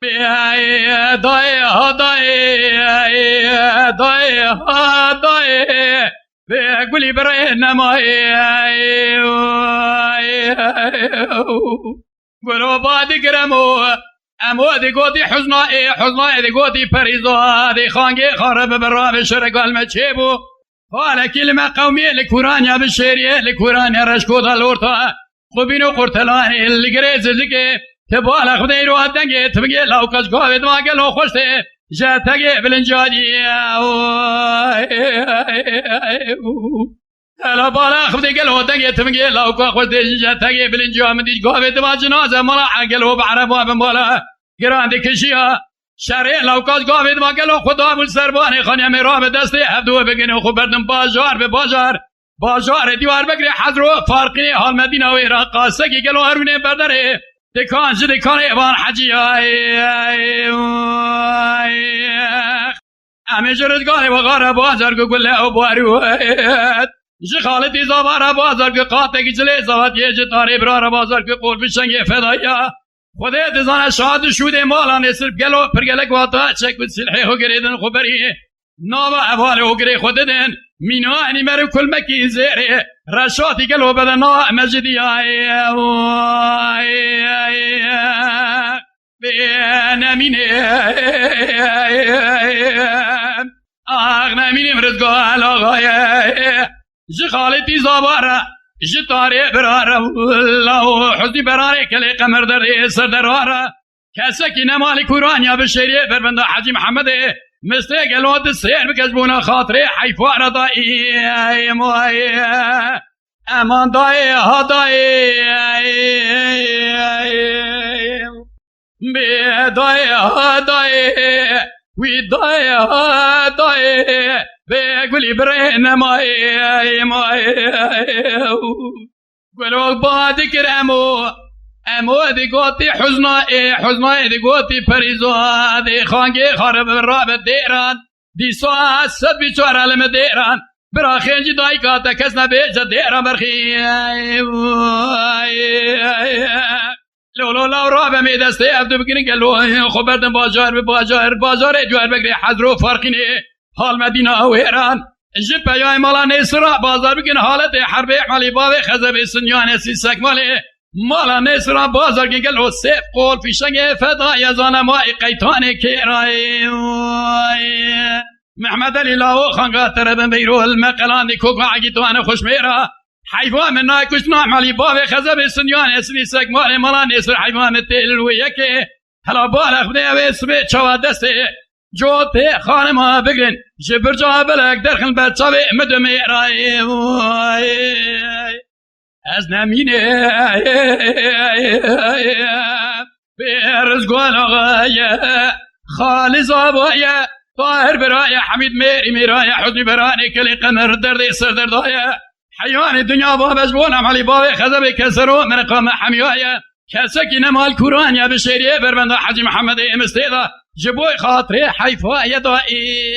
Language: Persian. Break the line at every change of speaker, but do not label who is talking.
دای ها دای به گلی برای نمای گلو بادی گرمو امو دی گوتی حزنای دی گوتی پریزا دی خانگی خارب برام شرگال مچه بو حالا کلمه قومی لکورانیا بشیریه لکورانیا رشکو دالورتا خوبینو قرطلانی لگره زلگه تبالا خودی رو دنگه تبگه لاوکاش گاوه دماغه لو خوشته جاتگه بلنجادی هلا بالا خودی گلو دنگه تبگه لاوکا خوشته جاتگه بلنجادی گاوه دماغ جنازه مالا عقلو بعربا بمالا گرانده کشیا شرع لوکاش گاوه دماغه لو خدا بول سربانه خانه میرا به دسته عبدو بگنه خوب بردم بازار به بازار دیوار بگره حضرو فارقی حال مدینه و عراق قاسه که گلو هرونه برداره دکان ایوان حجی همه جردگاه و غار بازار که گله و باروت جی خالتی زوار بازار که قاطه جلی زوات یه جتاری برار بازار که قول بشنگ فدایا خوده دزانه شاد شوده مالان صرف گلو پرگلک واتا چک بود سلحه و گریدن خبری ناوا احوال و گری خوده دن مینو انی مرو کل مکی زیره رشاتی گلو بدن نا مجدی نمینه نمینه مرزگاه علاقای جی خالتی زاباره جی تاره براره الله حزنی براره کلی قمر در سر دراره کسکی نمالی کورانیا بشیریه بربنده حجی محمده مثل گلوت سیر بکشبونا خاطره حیفوار دایی امان دایی ها دایی بی دایی ها دایی وی دایی ها دایی بی گلی بره نمایی گلو بادی کرمو امو دی گوتی حزنای دی گوتی پریزو دی خانگی خارب راب دیران دی سواد صد بیچار علم دیران برا خینجی دایی کاتا کس نبیجا دیران برخی لولو لو راب می دسته عبدو بگیرن گلو خوب بردن بازار جوار بگری حضرو فرقینه حال مدینه و ایران جب پیای مالا نیسرا بازار بگیرن حالت حرب احمالی باوی خزب سنیان سیسک مالی مالا نسرا بازار گل و سیف قول فیشنگ فدای زانمای قیتان کیرای محمد علی لاو خانگاه تربن بیرو المقلان دی کوکو عگیتوان خوش میرا حیوان من نای کش نام علی باوی خزب سنیان اسمی سک مالی مالا نسر حیوان تیل الویه حالا بالا خونه او اسمی چوا دسته جوته خانما بگرن جبر جا بلک درخن بچاوی مدو میرای از نمینه برزگوان آقای خالص آبای طاهر برای حمید میرای حضنی برای کلی قمر دردی سر دردای حیوان دنیا بابش بونم علی بابی خزب کسرو من قام حمیای کسکی نمال کورانیا بشیریه بربنده حجی محمد امستیدا جبوی خاطره حیفای دائی